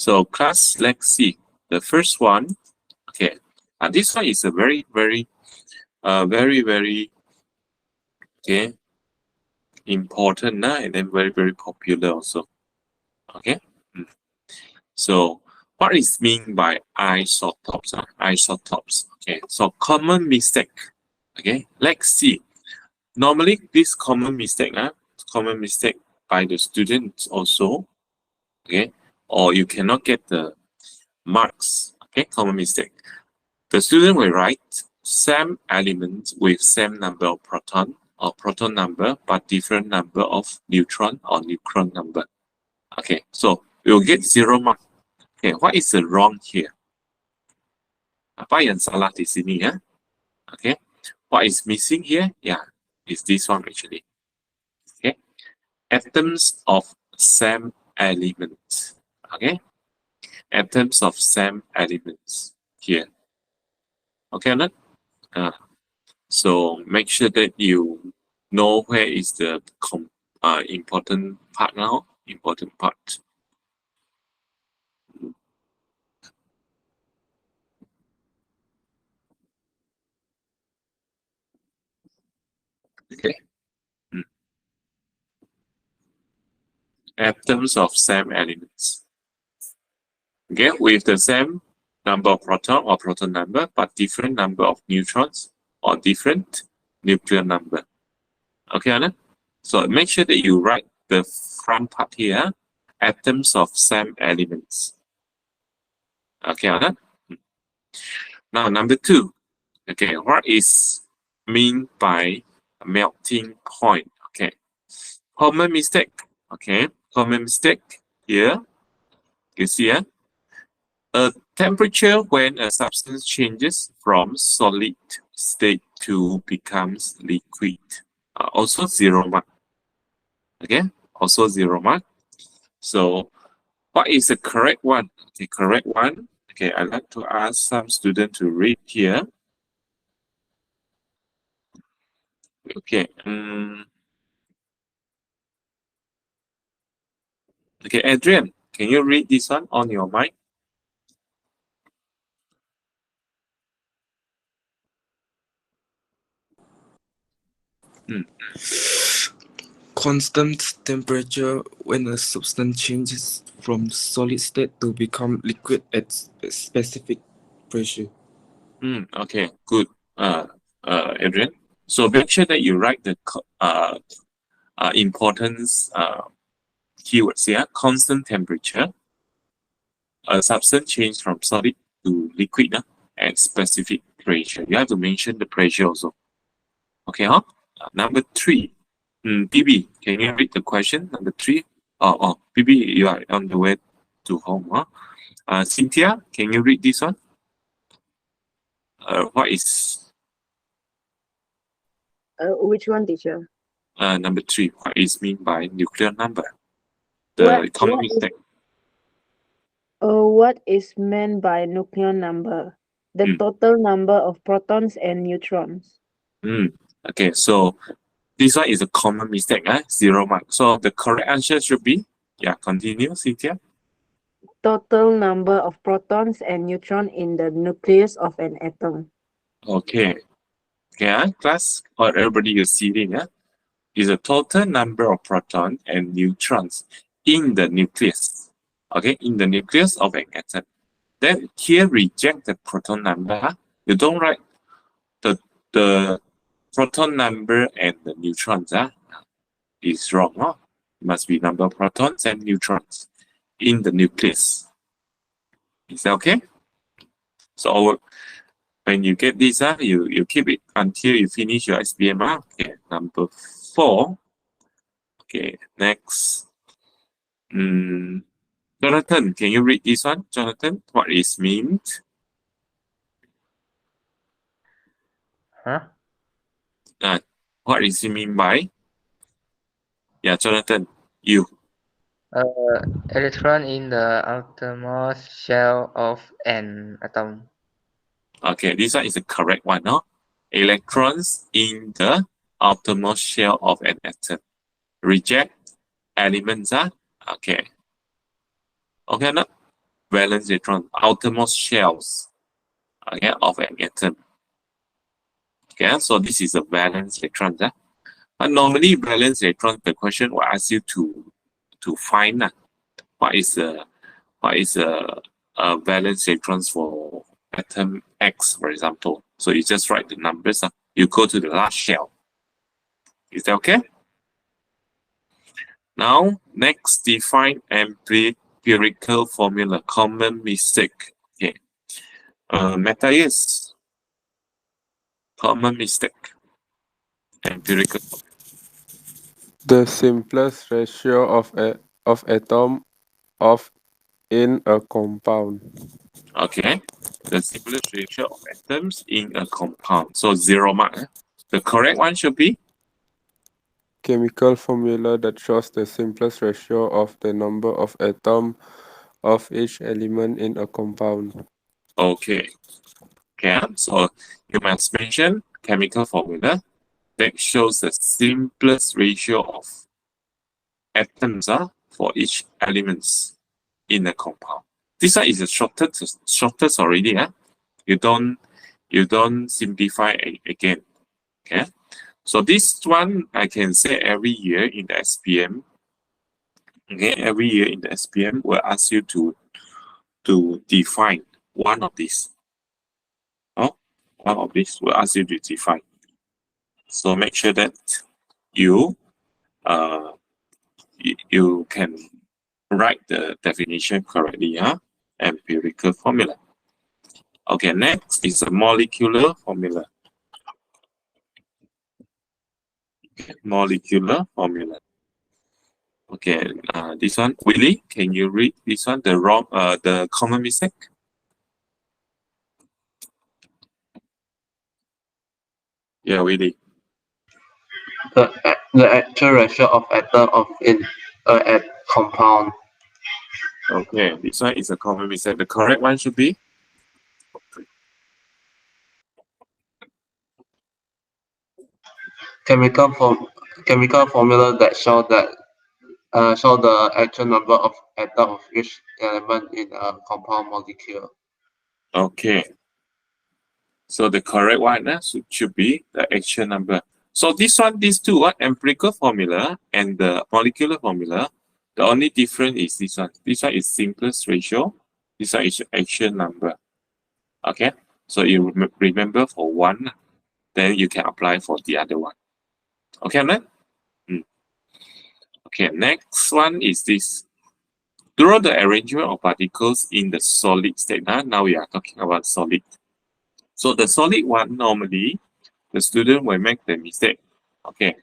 So class, let's see. The first one, okay. This one is a very, very, okay, important and then very, very popular also. Okay. So what is mean by isotopes? Isotopes. Okay. So common mistake. Okay. Let's see. Normally, this common mistake by the students also. Okay. Or you cannot get the marks. Okay. Common mistake. The student will write same element with same number of proton or proton number, but different number of neutron or neutron number. Okay, so we'll get 0 mark. Okay, what is the wrong here? Apa yang salah di sini ya? Okay, what is missing here? Yeah, is this one actually. Okay, atoms of same element. Okay, atoms of same elements here. Okay, not? So make sure that you know where is the important part now. Important part. Okay. Atoms of same elements. Okay, with the same number of proton or proton number, but different number of neutrons or different nuclear number. Okay, Anna? So make sure that you write the front part here, atoms of same elements. Okay, Anna? Now, number 2. Okay, what is mean by melting point? Okay, common mistake. Okay, common mistake here. You see, a temperature when a substance changes from solid state to becomes liquid. Also 0 mark. Okay, also 0 mark. So, what is the correct one? The correct one. Okay, I'd like to ask some students to read here. Okay. Okay, Adrian, can you read this one on your mic? Constant temperature when a substance changes from solid state to become liquid at specific pressure. Okay, good, Adrian. So make sure that you write the importance keywords here. Constant temperature, a substance change from solid to liquid at specific pressure. You have to mention the pressure also. Okay, huh? Number 3. BB, can you read the question? Number 3. Oh, BB, you are on the way to home, huh? Cynthia, can you read this one? What is which one, teacher? Number 3. What is mean by nuclear number? The common mistake. What is meant by nuclear number? The total number of protons and neutrons. Okay, so this one is a common mistake, 0 mark. So the correct answer should be, continue, Cynthia. Total number of protons and neutrons in the nucleus of an atom. Okay. Okay, class, or everybody you see it, is the total number of protons and neutrons in the nucleus. Okay, in the nucleus of an atom. Then here reject the proton number. You don't write the proton number and the neutrons. Is wrong. It must be number of protons and neutrons in the nucleus. Is that okay? So when you get this, you keep it until you finish your SBM. Okay, number 4. Okay, next. Jonathan, can you read this one? Jonathan, what is meant? What is it mean by? Yeah, Jonathan, you. Electron in the outermost shell of an atom. Okay, this one is the correct one, no? Electrons in the outermost shell of an atom. Reject elements, okay. Okay, no? valence electron, outermost shells, okay, of an atom. Okay, so this is a valence electron. But normally valence electron, the question will ask you to find what is a valence electrons for atom X, for example. So you just write the numbers. You go to the last shell. Is that okay? Now, next, define empirical formula. Common mistake. Okay. Matthias. Common mistake. Empirical. The simplest ratio of atom of in a compound. Okay. The simplest ratio of atoms in a compound. So 0 mark. The correct one should be Chemical formula that shows the simplest ratio of the number of atoms of each element in a compound. okay. Okay. So you must mention chemical formula that shows the simplest ratio of atoms for each elements in a compound. This one is the shortest already. You don't simplify again. Okay. So this one I can say every year in the SPM. Okay, every year in the SPM will ask you to define one of these. Oh, one of these will ask you to define. So make sure that you you can write the definition correctly. Empirical formula. Okay, next is a molecular formula. Molecular formula. Okay, this one, Willie, can you read this one? The common mistake. Yeah, Willie. The actual ratio of atom of in a compound. Okay, this one is a common mistake. The correct one should be Chemical formula that show the actual number of atoms of each element in a compound molecule. okay. So the correct one should be the actual number. So this one, these two, empirical formula and the molecular formula, the only difference is this one. This one is simplest ratio. This one is actual number. Okay. So you remember for one, then you can apply for the other one. Okay, man? Okay, next one is this. Draw the arrangement of particles in the solid state. Now we are talking about solid. So the solid one, normally, the student will make the mistake. Okay.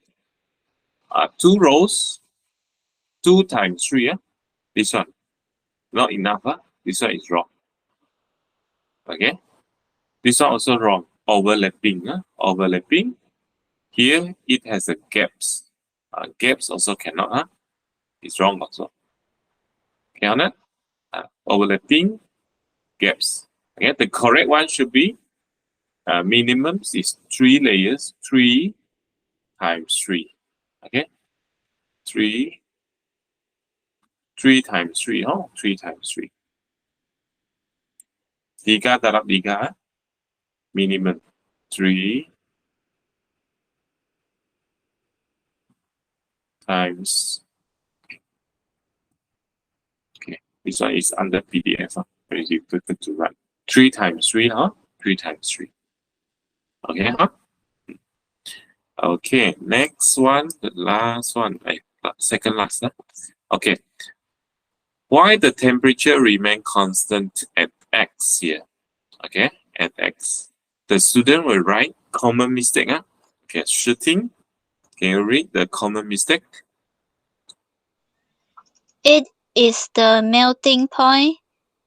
2 rows, 2 times 3. This one, not enough. This one is wrong. Okay. This one also wrong. Overlapping. Overlapping. Here, it has a gaps. Gaps also cannot. It's wrong also. Okay, on it? Overlapping gaps. Okay, the correct one should be minimum is 3 layers, 3 times 3. Okay, 3 times 3. 3 times 3. 3 darab 3. Minimum 3 times. Okay, this one is under PDF. Very difficult to write. 3 times 3. 3 times 3. Okay, Okay, next one, the last one, second last. Okay, why the temperature remain constant at X here? Okay, at X. The student will write common mistake. Okay, shooting. Can you read the common mistake? It is the melting point.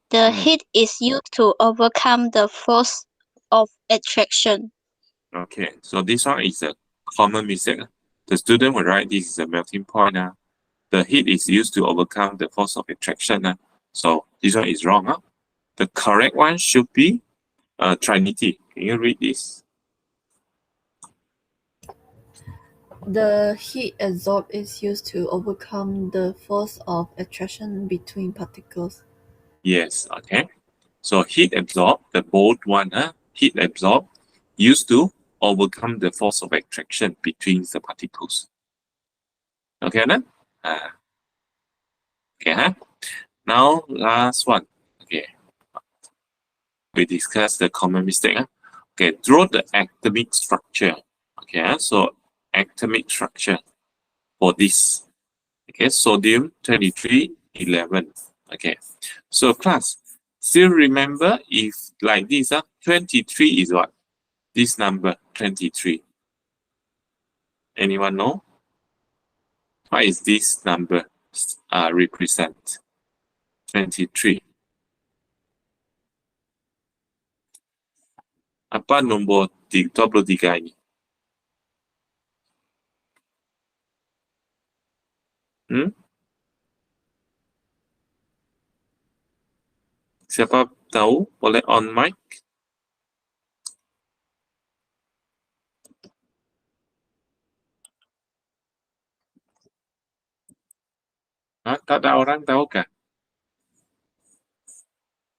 The heat is used to overcome the force of attraction. Okay, so this one is a common mistake. The student will write this is a melting point. The heat is used to overcome the force of attraction. So this one is wrong. The correct one should be Trinity. Can you read this? The heat absorbed is used to overcome the force of attraction between particles. Yes, okay. So heat absorbed, the both one, heat absorbed, used to overcome the force of attraction between the particles. Okay, then? Okay, Now, last one. Okay. We discussed the common mistake. Okay, draw the atomic structure. Okay, so atomic structure for this. Okay, sodium 2311. Okay, so class, still remember if like this, 23 is what? This number 23. Anyone know? What is this number represent? 23. Apa nombor 23 ini? Siapa tahu? Boleh on mic? Tak ada orang tahu kah?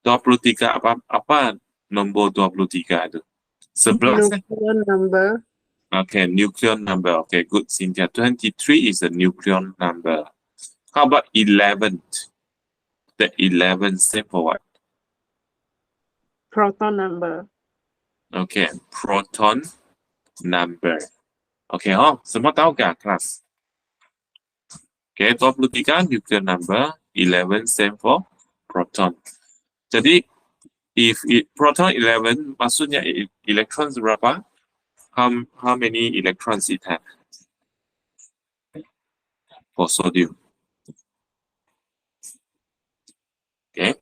23 apa nombor 23 itu? 11 Nuclear number. Okay, nuclear number. Okay, good, Cynthia. 23 is a nuclear number. How about 11? The 11 stands for what? Proton number. Okay, proton number. Okay, semua tahu kah, kelas? Okay, 23 nuclear number, 11 stands for proton. Jadi, if proton 11, maksudnya electrons berapa? How many electrons it have? For sodium. Okay,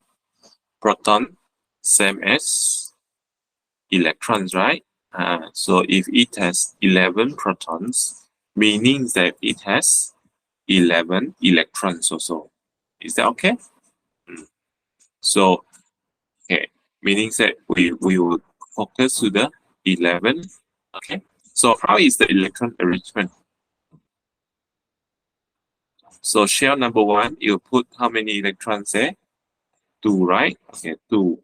proton same as electrons, right? So if it has 11 protons, meaning that it has 11 electrons also. Is that okay? So, okay, meaning that we will focus to the 11. Okay, so how is the electron arrangement? So shell number 1, you put how many electrons there? 2, right? Okay, 2.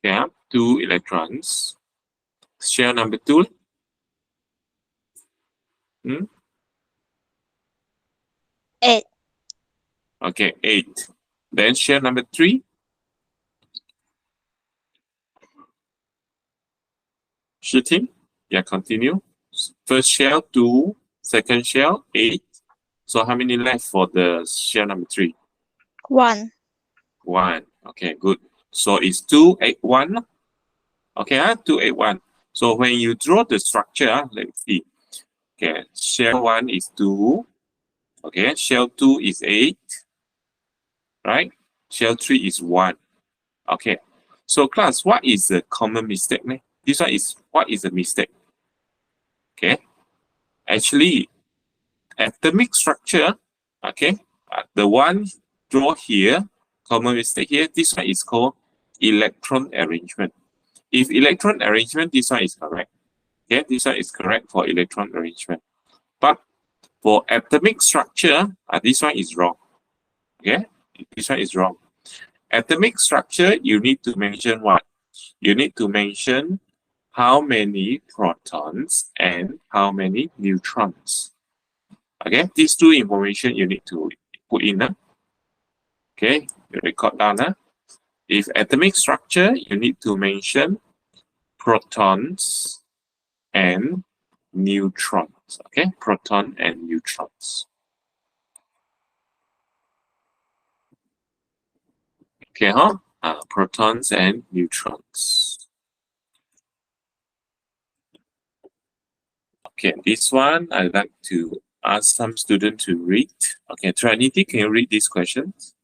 Okay, 2 electrons. Shell number 2. Eight. Okay, 8. Then shell number 3. Shooting. Yeah, continue. First shell 2, second shell 8. So how many left for the shell number 3? 1. 1. Okay, good. So it's 2, 8, 1. Okay, 2, 8, 1. So when you draw the structure, let's see. Okay, shell 1 is 2. Okay, shell 2 is 8. Right? Shell 3 is 1. Okay. So class, what is the common mistake? This one is, what is the mistake? Okay. Actually, atomic structure, okay, the one draw here, common mistake here, this one is called electron arrangement. If electron arrangement, this one is correct. Okay, this one is correct for electron arrangement. But for atomic structure, this one is wrong. Okay, this one is wrong. Atomic structure, you need to mention what? You need to mention how many protons and how many neutrons. Okay, these two information you need to put in. Okay, you record down. If atomic structure, you need to mention protons and neutrons. Okay, proton and neutrons. Okay, protons and neutrons. Okay, this one I'd like to ask some students to read. Okay, Trinity, can you read these questions?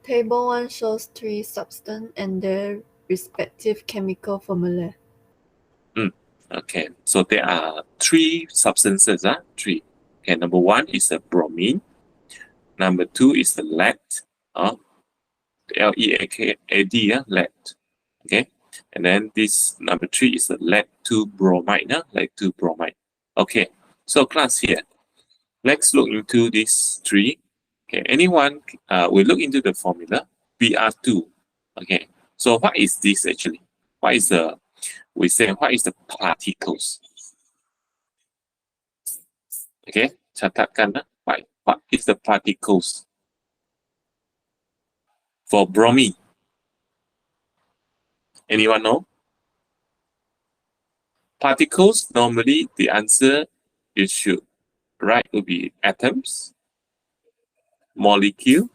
Table 1 shows 3 substances and their respective chemical formula. Okay, so there are 3 substances, 3. Okay, number 1 is the bromine. Number 2 is the lead, L-E-A-D, lead. Okay, and then this number 3 is the lead 2 bromide, lead 2 bromide. Okay, so class here, Let's look into these three. Okay, anyone will look into the formula Br2. Okay, so what is this actually? What is the, we say, what is the particles? Okay, catatkan. What is the particles for bromine? Anyone know? Particles, normally the answer you should write will be atoms, molecule,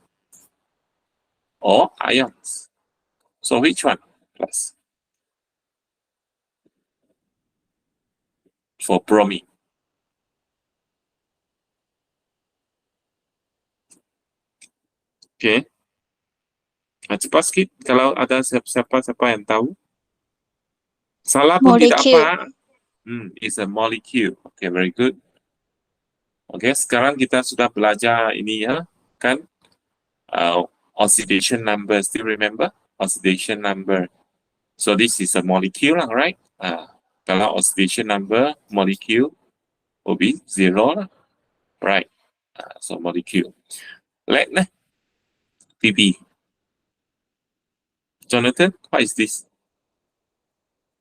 or ions. So which one, class? For bromine. Okay. Cepat sikit kalau ada siapa yang tahu. Salah pun tidak Molecule. apa. It's a molecule. Okay, very good. Okay, sekarang kita sudah belajar ini ya, kan? Oxidation number, still remember? Oxidation number. So this is a molecule, right? Kalau oxidation number, molecule will be 0, right? So molecule. Let PB. Jonathan, what is this?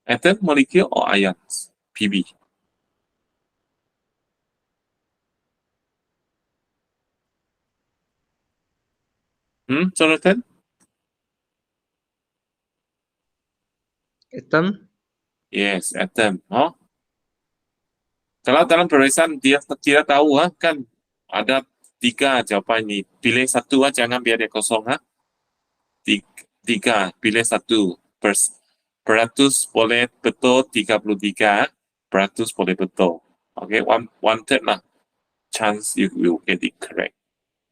Atom, molecule, or ions? PB. Jonathan? Atom. Yes, atom. Kalau dalam peperiksaan dia tidak tahu kan ada 3 jawapan ini. Pilih satu jangan biar dia kosong 3, pilih 1. Peratus boleh betul 33, peratus boleh betul. Okay, one third lah chance you will get it correct.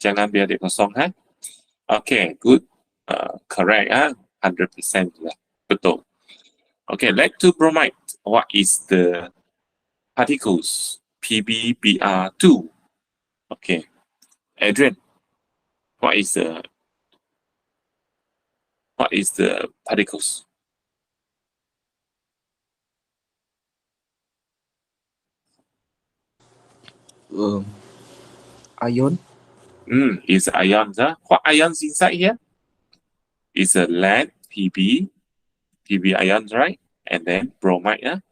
Jangan biar dia kosong Okay, good. Correct 100% lah. Betul. Okay, lead to bromide. What is the particles? PbBr2. Okay. Adrian, what is the particles? Ion. It's ions. What ions inside here? It's a lead, Pb ions, right? And then bromide.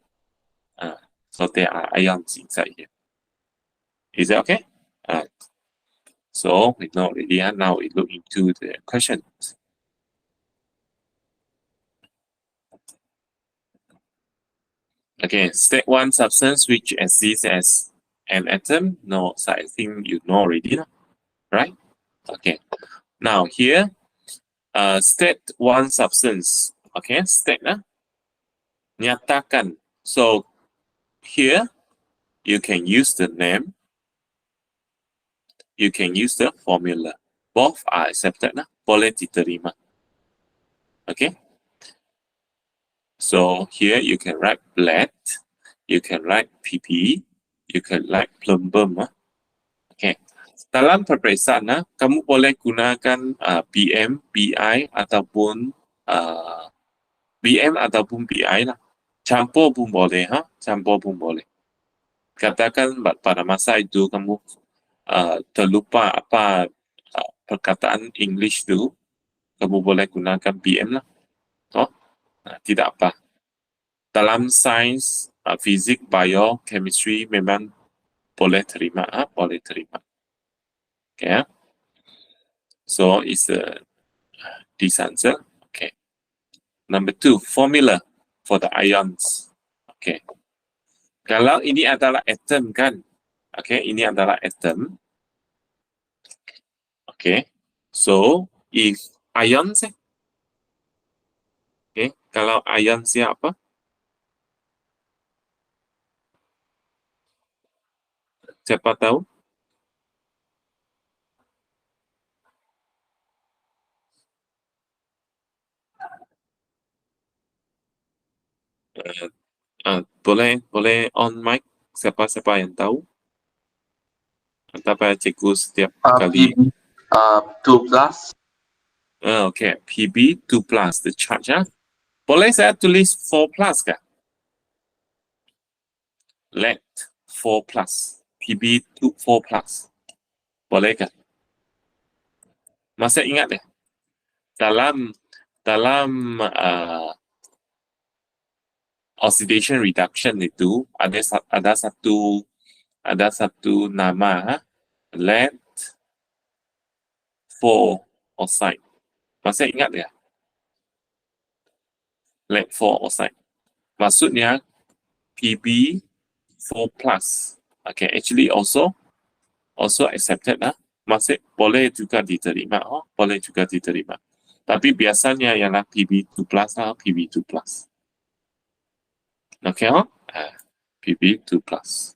So there are ions inside here. Is that okay? So we know already. Now we look into the questions. Okay, state one substance which exists as an atom. No, so I think you know already, right? Okay. Now here, state one substance. Okay, state nyatakan. So here you can use the name. You can use the formula. Both are accepted. Boleh diterima. Okay. So here you can write lead, you can write PP, you can write plumbum. Okay. Dalam peperiksaan, kamu boleh gunakan BM, BI ataupun BM ataupun BI lah. Campur pun boleh, campur pun boleh. Katakan pada masa itu kamu terlupa apa perkataan English tu, kamu boleh gunakan BM lah. Tidak apa. Dalam sains, fizik, bio, chemistry memang boleh terima, boleh terima. Okay. So it's this answer. Okay. Number 2, formula for the ions. Okay. Kalau ini adalah atom kan? Okay, ini adalah atom. Okay. So if ions okay, kalau ion siapa? Siapa tahu? Boleh on mic. Siapa yang tahu? Atau cikgu setiap kali? 2 plus. Okay, PB 2 plus the charge. Boleh saya tulis 4 plus kah? Lead 4 plus. Pb4 plus. Boleh kan? Masih ingat ya? Dalam oxidation reduction itu ada satu nama lead 4 oxide. Masih ingat ya? Lead 4 oxide. Maksudnya Pb4 plus. Okay, actually also accepted lah. Masih boleh juga diterima. Boleh juga diterima. Tapi biasanya ialah Pb2 plus lah, Pb2 plus. Okay, Pb2 plus.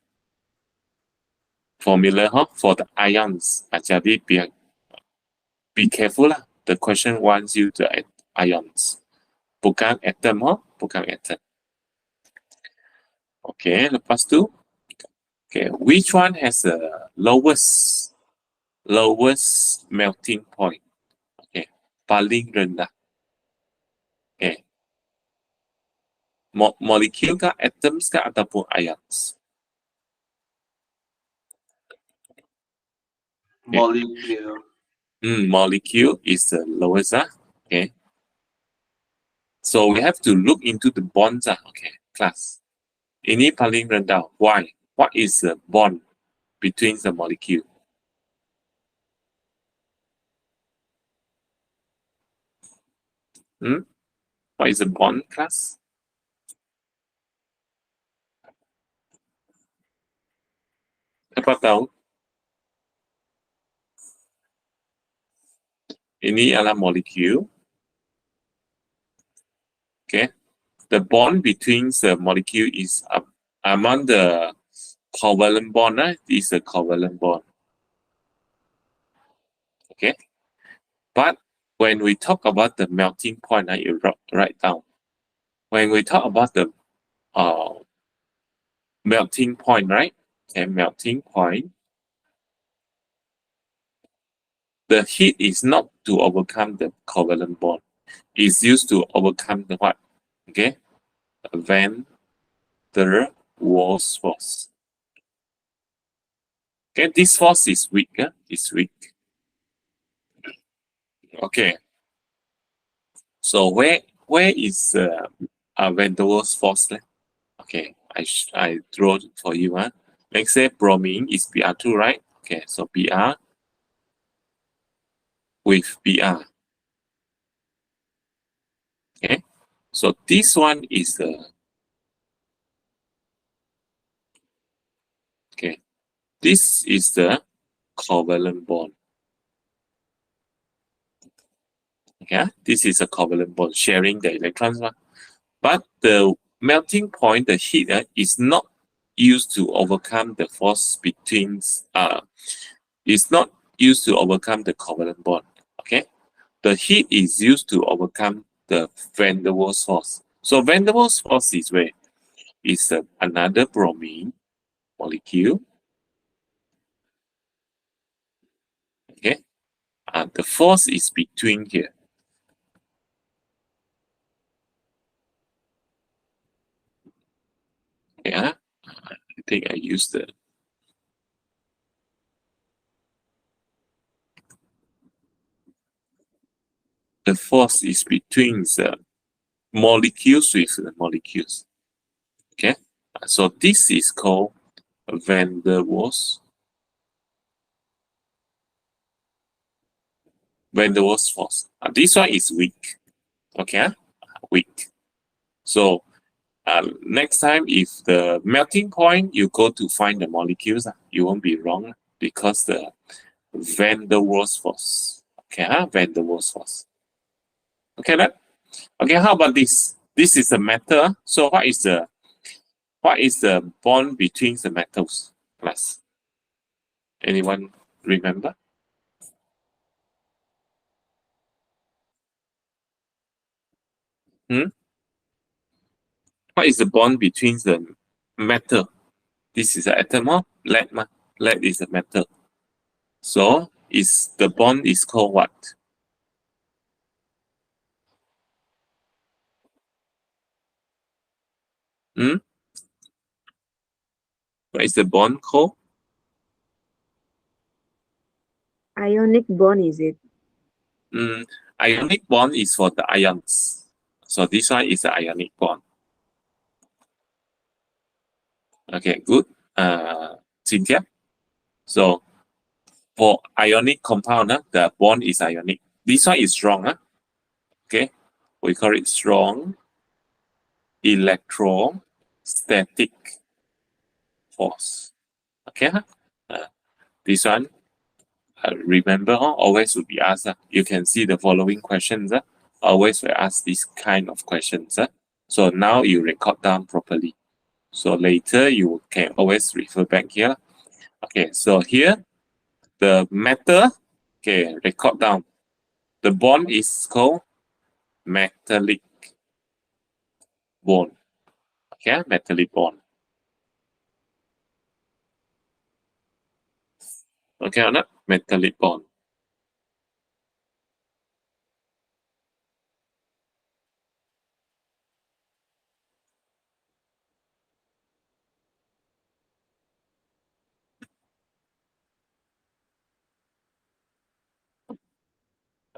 Formula for the ions. Jadi be careful lah. The question wants you to add ions. Bukan atom, bukan atom. Okay, lepas tu. Okay, which one has the lowest melting point? Okay, paling rendah. Okay. Molecule kah, atoms kah, ataupun ions? Molecule. Molecule is the lowest. Okay. So we have to look into the bonds. Okay, class. Ini paling rendah. Why? What is the bond between the molecule? What is the bond, class? Siapa tahu? Ini adalah molecule. Okay. The bond between the molecule is among the covalent bond. Is a covalent bond. Okay. But when we talk about the melting point, you write down. When we talk about the melting point, right? Okay, melting point. The heat is not to overcome the covalent bond. It's used to overcome the what? Okay, Van der Waals force. Okay, this force is weak. It's weak. Okay. So where is Van der Waals force? Okay, I draw it for you. Let's say bromine is Br2, right? Okay, so Br with Br. Okay, so this one is okay. This is the covalent bond. Okay, this is a covalent bond sharing the electrons. But the melting point, the heat, is not used to overcome the force between. It's not used to overcome the covalent bond. Okay, the heat is used to overcome the Van der Waals force. So Van der Waals force is where? Is another bromine molecule. Okay, the force is between here. Yeah, I think I used the force is between the molecules with the molecules. Okay, so this is called Van der Waals. Van der Waals force. This one is weak. Okay, weak. So next time, if the melting point you go to find the molecules, you won't be wrong because the Van der Waals force. Okay, Van der Waals force. Okay, okay. How about this? This is a metal. So what is the bond between the metals? Plus, anyone remember? What is the bond between the metal? This is an atom, lead. Lead is a metal. So the bond is called what? What is the bond called? ionic bond is it? Ionic bond is for the ions. So this one is the ionic bond. Okay, good. Cynthia. So for ionic compound, the bond is ionic. This one is strong. Okay, we call it strong electrostatic force. Okay, this one, remember, always will be asked. You can see the following questions. Always will ask this kind of questions. So now you record down properly. So later you can always refer back here. Okay, so here the metal, okay, record down. The bond is called metallic bond. Okay, metallic bond. Okay, or not? Metallic bond.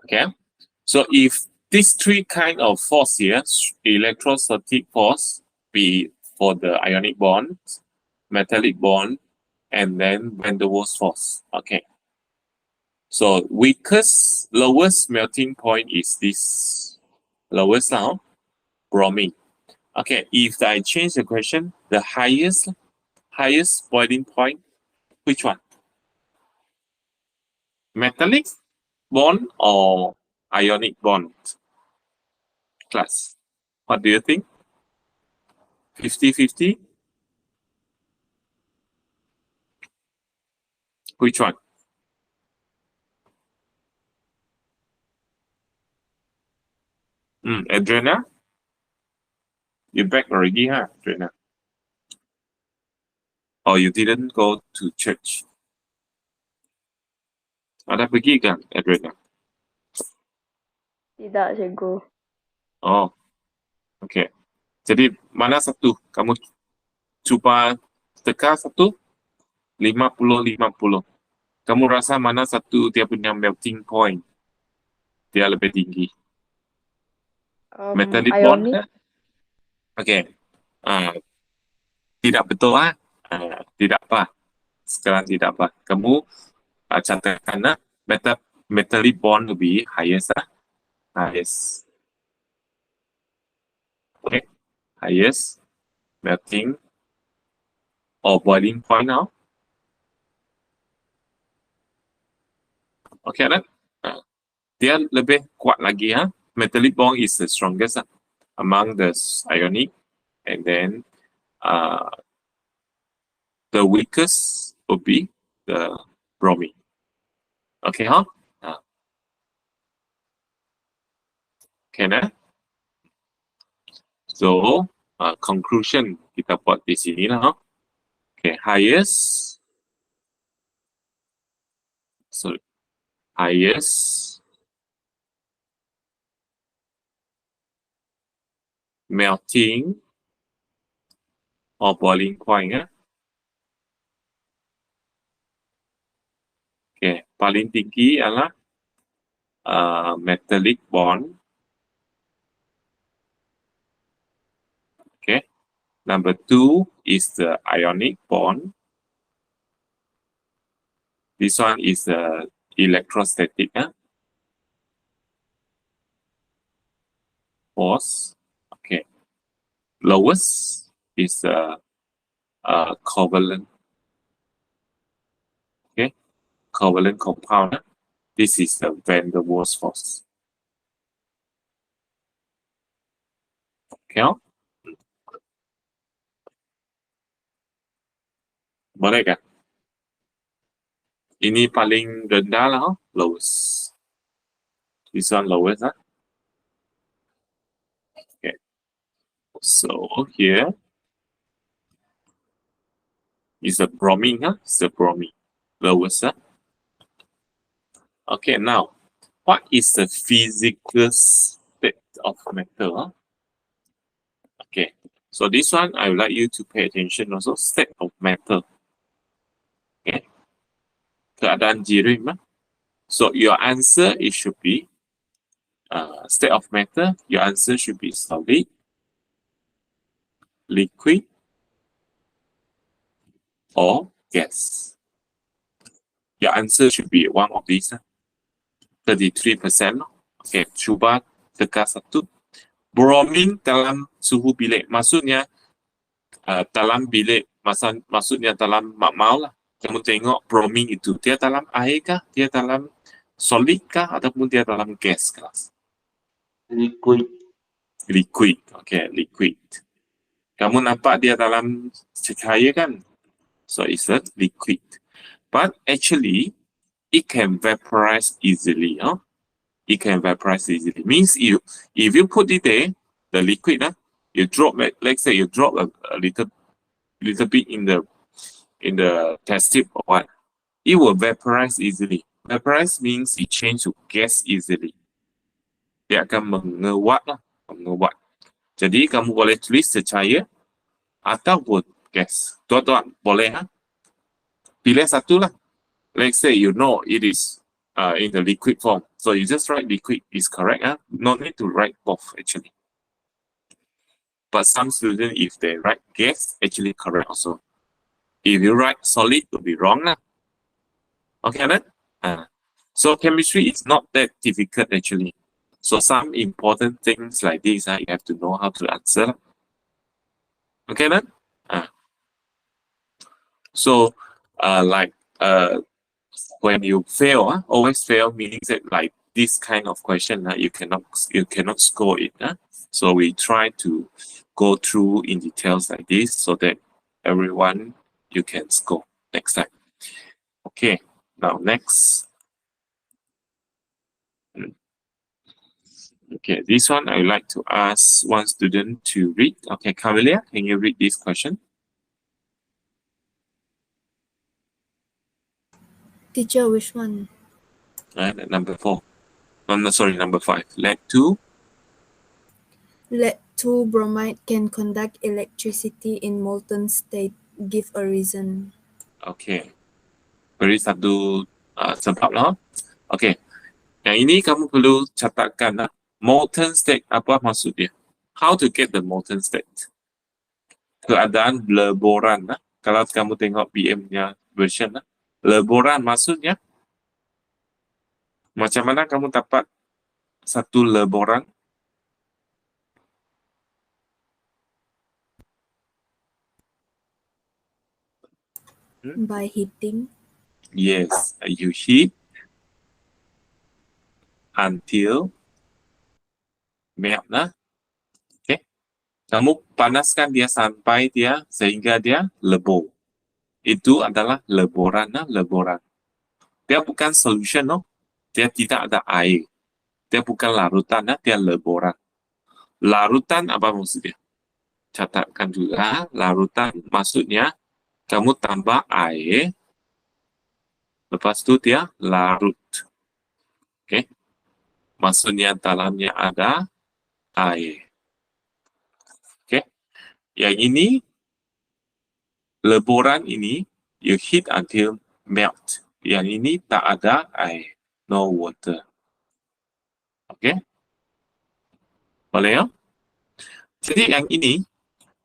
Okay, so if these three kind of force here, electrostatic force, be for the ionic bond, metallic bond, and then van der Waals force. Okay. So weakest, lowest melting point is this lowest now, bromine. Okay, if I change the question, the highest boiling point, which one? Metallic bond or ionic bond? Class, what do you think? 50-50? Which one? Adriana? You back already, huh, Adriana? Or you didn't go to church? Ada pergi kan, Adriana? Tidak, cikgu. Oh, okay. Jadi mana satu? Kamu cuba teka satu? 50-50. Kamu rasa mana satu dia punya melting point? Dia lebih tinggi. Metallic bond? Ionic. Okay. Tidak betul lah. Tidak apa. Sekarang tidak apa. Kamu catatkan metallic bond will be highest. Highest. Okay. Highest melting or boiling point now. Okay, kan? Dia lebih kuat lagi. Metallic bond is the strongest among the ionic, and then the weakest will be the bromine. Okay, huh? Okay, nah? So conclusion kita buat di sini lah. Okay, highest melting or boiling point. Okay, paling tinggi adalah metallic bond. Okay, number 2 is the ionic bond. This one is the electrostatic force. Okay, lowest is covalent. Okay, covalent compound. This is the van der Waals force. Okay, boleh kan? Ini paling rendah lah, lowest. This one lowest. Okay. So here is the bromine. It's the bromine. Lowest. Okay, now what is the physical state of metal? Okay, so this one I would like you to pay attention also. State of metal. Okay. Keadaan jirim. So your answer, it should be state of matter. Your answer should be solid, liquid, or gas. Your answer should be one of these. 33%. Okay, cuba tekan satu. Bromine dalam suhu bilik. Maksudnya dalam bilik, maksudnya dalam makmal lah. Kamu tengok bromine itu, dia dalam air kah? Dia dalam solid kah? Ataupun dia dalam gas kah? Liquid. Liquid. Okay, liquid. Kamu nampak dia dalam cahaya kan? So it's a liquid. But actually, it can vaporize easily. It can vaporize easily. Means if you put it there, the liquid, you drop, let's say you drop a little bit in the test tube or what, it will vaporize easily. Vaporize means it change to gas easily. Dia akan menguap lah, menguap. Jadi kamu boleh tulis secahaya ataupun gas. Tuan-tuan boleh pilih satu lah. Let's say you know it is in the liquid form. So you just write liquid is correct. No need to write both actually. But some students, if they write gas, actually correct also. If you write solid, it will be wrong. Okay, then? So chemistry is not that difficult actually. So some important things like this, you have to know how to answer. Okay, then? So, when you fail, always fail meaning that like this kind of question, you cannot score it. So we try to go through in details like this so that everyone you can score next time. Okay, now next. Okay, this one I would like to ask one student to read. Okay, Camelia, can you read this question? Teacher, which one? Number 4. No, sorry, number 5. Lead 2. Lead 2 bromide can conduct electricity in molten state. Give a reason. Okay. Beri satu sebab lah. Okay. Yang ini kamu perlu catatkan. Molten state, apa maksud dia? How to get the molten state? Keadaan leboran. Kalau kamu tengok BM-nya version. Leboran maksudnya macam mana kamu dapat satu leboran? By heating. Yes, you heat until melt Okay. Kamu panaskan dia sampai dia sehingga dia lebur. Itu adalah leboran. Leboran. Dia bukan solution, Dia tidak ada air. Dia bukan larutan, dia leboran. Larutan apa maksudnya? Catatkan juga. Larutan maksudnya kamu tambah air. Lepas tu dia larut. Okay. Maksudnya dalamnya ada air. Okay. Yang ini, leboran ini, you heat until melt. Yang ini tak ada air. No water. Okay. Boleh Jadi yang ini,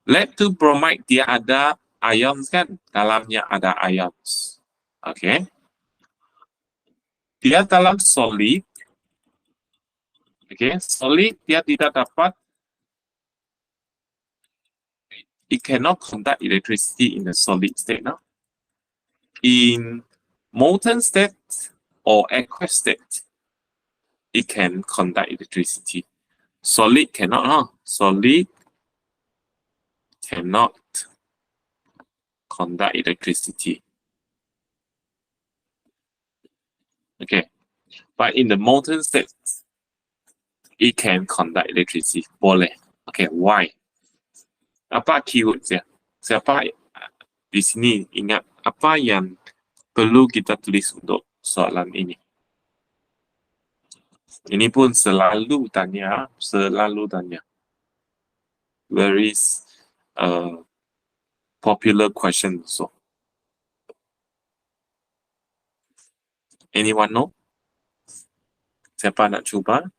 lead 2 bromide dia ada ions kan? Dalamnya ada ions. Okay. Dia dalam solid. Okay. Solid dia tidak dapat. It cannot conduct electricity in the solid state now. In molten state or aqueous state, it can conduct electricity. Solid cannot, Solid cannot conduct electricity. Okay. But in the molten state, it can conduct electricity. Boleh. Okay, why? Apa keyword dia? Siapa di sini ingat apa yang perlu kita tulis untuk soalan ini? Ini pun selalu tanya. Very popular question also. Anyone know? Siapa nak cuba?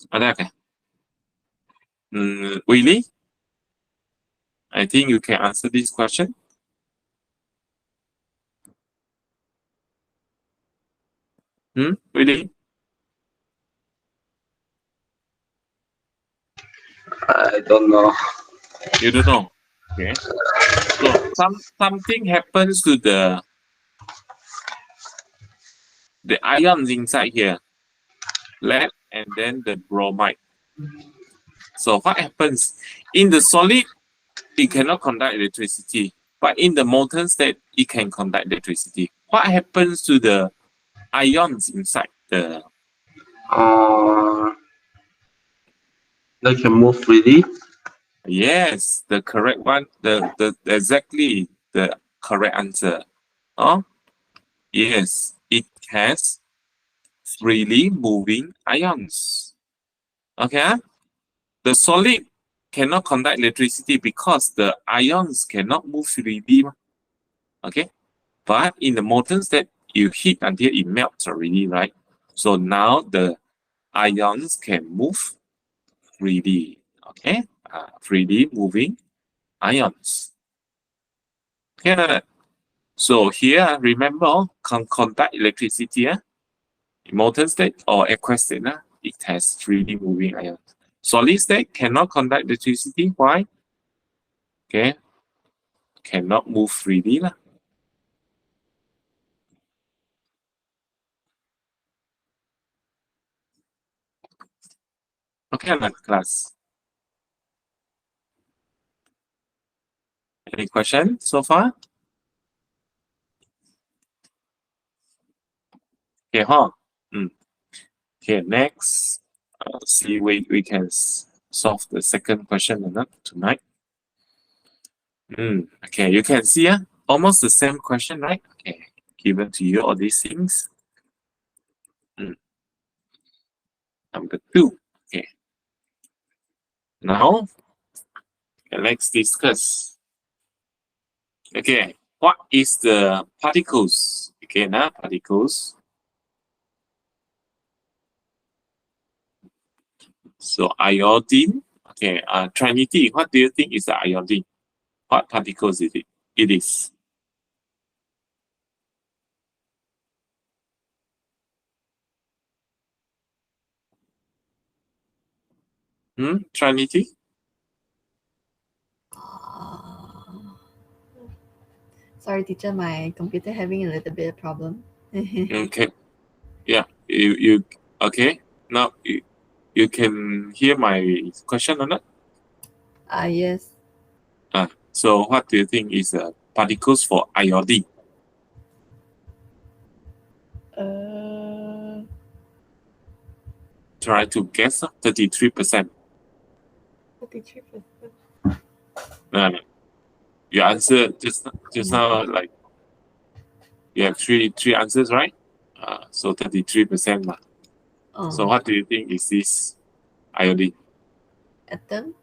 Ada ke? Willy? I think you can answer this question. Willy? I don't know. You don't know. Okay. So something happens to the ions inside here. Lead and then the bromide. So what happens? In the solid, it cannot conduct electricity. But in the molten state, it can conduct electricity. What happens to the ions inside the... They can move freely. Yes, the correct one, the exactly the correct answer. Oh, yes, it has freely moving ions. Okay, the solid cannot conduct electricity because the ions cannot move freely. Okay, but in the molten state, you heat until it melts already, right? So now the ions can move freely. Okay, freely moving ions. Okay, so here remember can conduct electricity in molten state or aqueous state, it has freely moving ions. Solid state cannot conduct electricity. Why? Okay, cannot move freely. Okay, class. Any questions so far? Okay, Okay, next, see we can solve the second question or not tonight. Okay, you can see almost the same question, right? Okay, given to you all these things. Number 2. Okay. Now, let's discuss. Okay, what is the particles? Okay, now particles. So iodine. Okay, Trinity. What do you think is the iodine? What particles is it? It is. Trinity. Sorry, teacher, my computer having a little bit of problem. Okay. Yeah. You okay? Now you can hear my question or not? Yes. So what do you think is particles for iodine? Try to guess. 33%. 33%. No. Your answer just now, like you have three answers, right? So 33%. So what do you think is this iodine? Atom?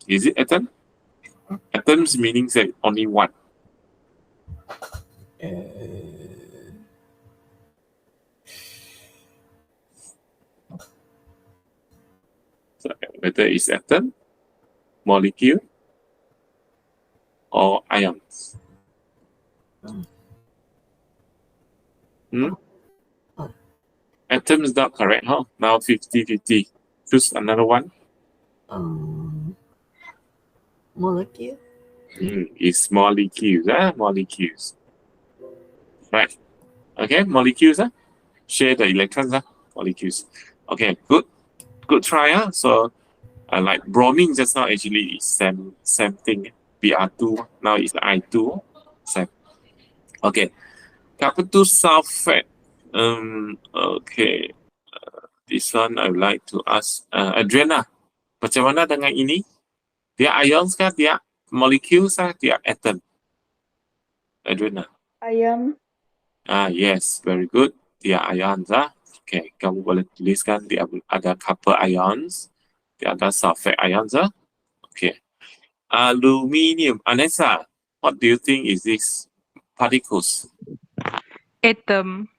Is it atom? Atoms meaning that only one. So whether it's atom, molecule, or ions. Atom is not correct, huh? Now 50-50. Choose another one. Molecule? It's molecules, molecules. Right. Okay, molecules, share the electrons, molecules. Okay, good try, So, like bromine just now actually is same thing. Br2, now it's I2. Same. Okay, capital sulfate. Okay, this one I would like to ask Adriana. Macam mana dengan ini? Dia ions kah? Dia molecules kah? Dia atom? Adriana. Ion. Yes, very good. Dia ions. Okay, kamu boleh tuliskan dia ada copper ions, dia ada sulfate ions. Okay. Aluminium. Anessa, what do you think is this particles? Atom.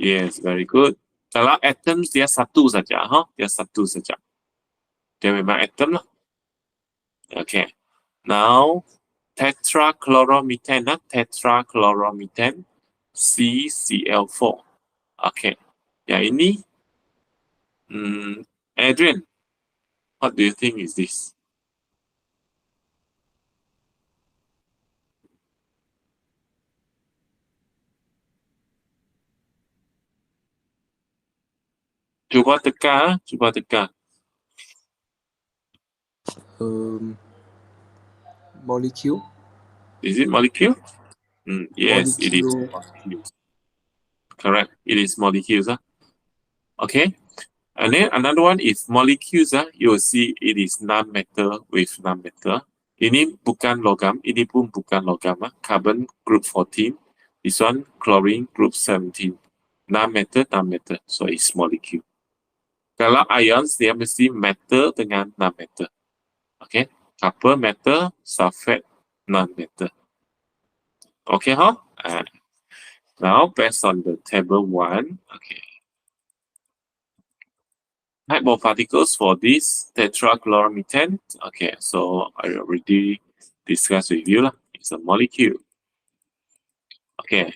Yes, very good. Kalau atoms dia satu saja, dia satu saja. Dia memang atom lah. Okay. Now, tetrachloromethane, tetrachloromethane, CCl4. Okay. Yang ini, Adrian, what do you think is this? Cuba teka, cuba teka. Molecule. Is it molecule? Yes, it is Molecule. molecules. Correct. It is molecules. Okay. And then another one is molecules. You will see it is non-metal with non-metal. Ini bukan logam. Ini pun bukan logam. Carbon group 14. This one chlorine group 17. Non-metal, non-metal. So it's molecule. Kalau ions, dia mesti metal dengan non-metal. Okay. Copper, metal, sulfate, non-metal. Okay, huh? Now, based on the table 1, okay. Type of particles for this tetrachloromethane. Okay, so I already discussed with you. It's a molecule. Okay.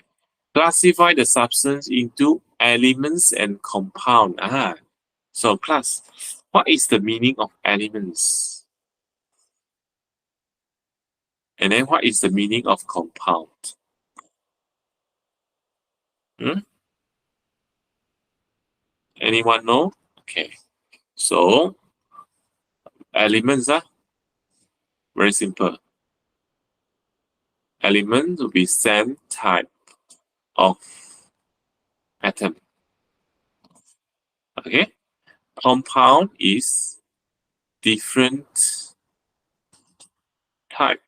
Classify the substance into elements and compound. So class, what is the meaning of elements? And then what is the meaning of compound? Anyone know? Okay. So, elements are very simple. Element will be same type of atom. Okay. Compound is different type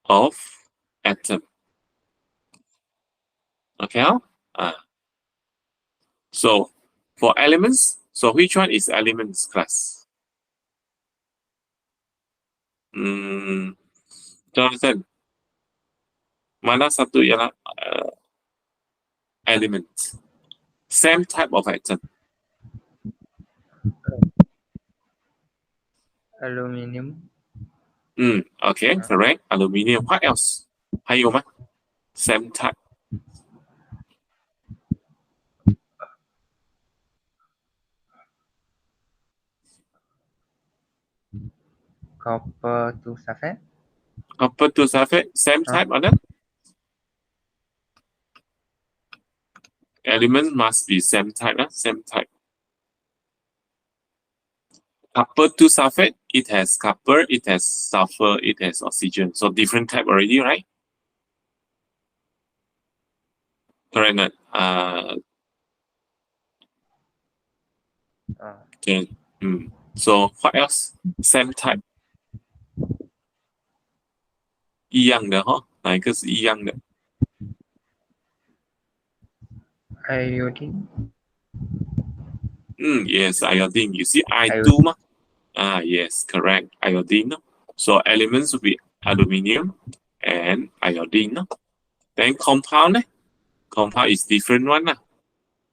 of atom. Okay. So for elements, so which one is elements class? Jonathan, mana satu ialah element? Same type of atom. Aluminium. Okay, correct. Aluminium. What else? 还有吗? Same type. Copper to sulfate. Copper to sulfate. Same type, ada? Element must be same type, same type. Copper to sulfate, it has copper, it has sulfur, it has oxygen. So different type already, right? Correct. Okay. So what else? Same type. 一样的哈，哪一个是一样的？ Iodine. Yes, iodine. You see I2 ma? Yes, correct. Iodine. So elements will be aluminium and iodine. Then compound. Compound is different one.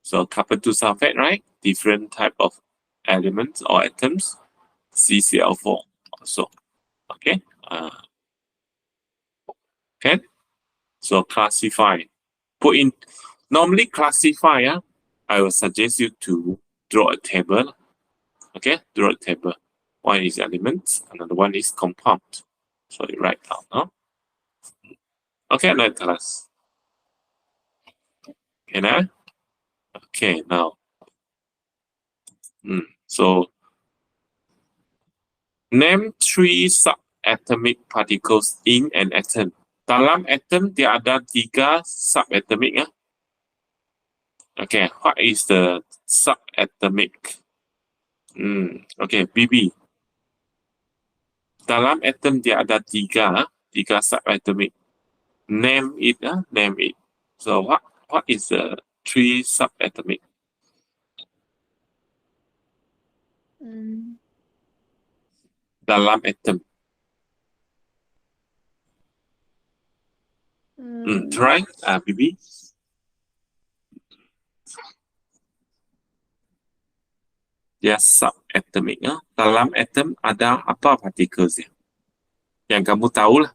So copper to sulfate, right? Different type of elements or atoms. CCl4 also. Okay. Okay. So classify. Put in. Normally classify. I will suggest you to draw a table. Okay. Draw a table. One is elements. Another one is compound. So you write down. Okay. Let us. Okay. Now. Okay. Now. So name 3 subatomic particles in an atom. Dalam atom dia ada 3 subatomic. Okay, what is the subatomic? Okay, BB. Dalam atom dia ada 3 subatomic. Name it. Name it. So what is the 3 subatomic. Dalam atom. Try, Bibi. Dia subatomic. Dalam atom ada apa particles dia? Yang kamu tahu lah.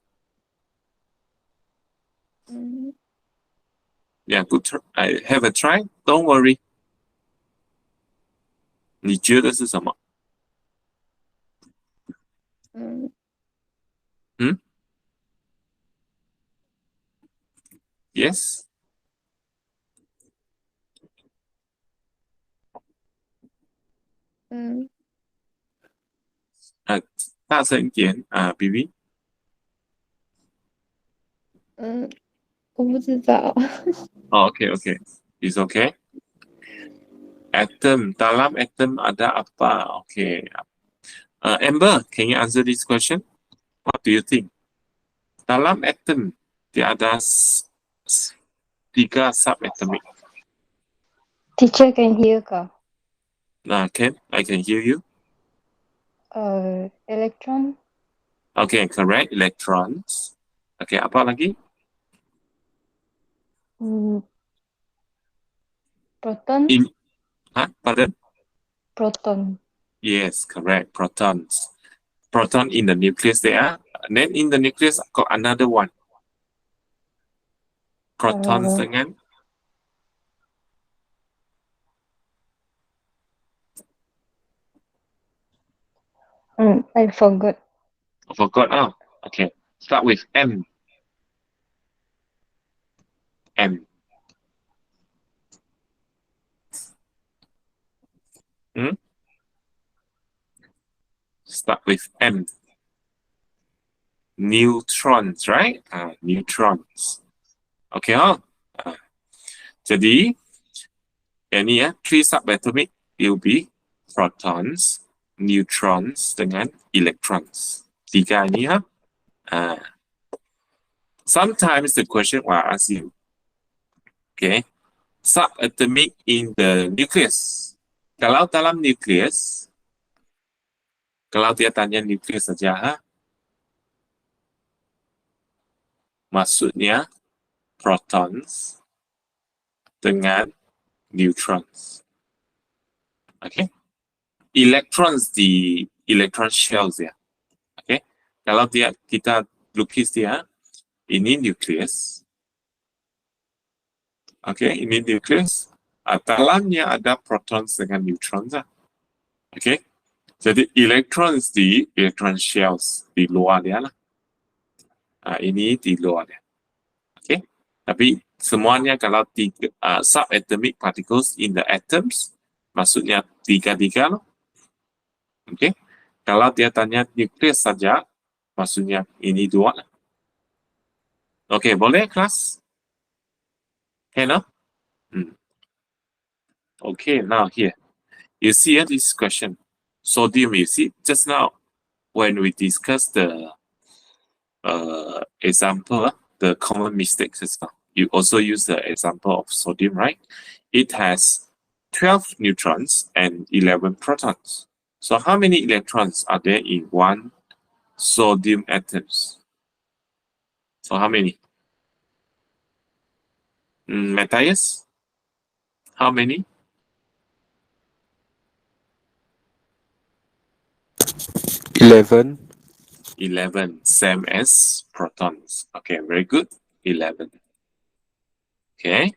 Yang I have a try. Don't worry. 你觉得是什么？ Yes. 大声一点，BB。我不知道。Okay. It's okay. Atom, dalam atom ada apa? Okay. Amber, can you answer this question? What do you think? Dalam atom, dia ada 3 subatomic. Teacher can hear ka? I can hear you. Electron. Okay, correct. Electrons. Okay, apa lagi? Proton. Pardon? Proton. Yes, correct. Protons. Proton in the nucleus there. And then in the nucleus got another one. Protons dengan I forgot. forgot. Okay. Start with M. M. Start with M. Neutrons, right? Neutrons. Okay, jadi yang ni 3 subatomic will be protons, neutrons dengan electrons. 3 ini Sometimes the question will ask you, okay, subatomic in the nucleus. Kalau dalam nucleus, kalau dia tanya nucleus saja, maksudnya protons dengan neutrons. Okay. Electrons di electron shells ya. Okay. Kalau kita lukis dia, ini nucleus. Okay, ini nucleus. Dalamnya ada protons dengan neutrons. Okay. Jadi electrons di electron shells di luar dia lah. Ini di luar dia. Okay. Tapi semuanya kalau subatomic particles in the atoms, maksudnya 3 loh. Okay. Kalau dia tanya nukleus saja, maksudnya ini 2 lah. Okay, boleh kelas? Okay, no? Okay, now here. You see this question. Sodium, you see, just now, when we discussed the example, the common mistakes as well. You also use the example of sodium, right? It has 12 neutrons and 11 protons. So how many electrons are there in one sodium atoms? So how many? Matthias? How many? 11. 11, same as protons. Okay, very good. 11. Okay.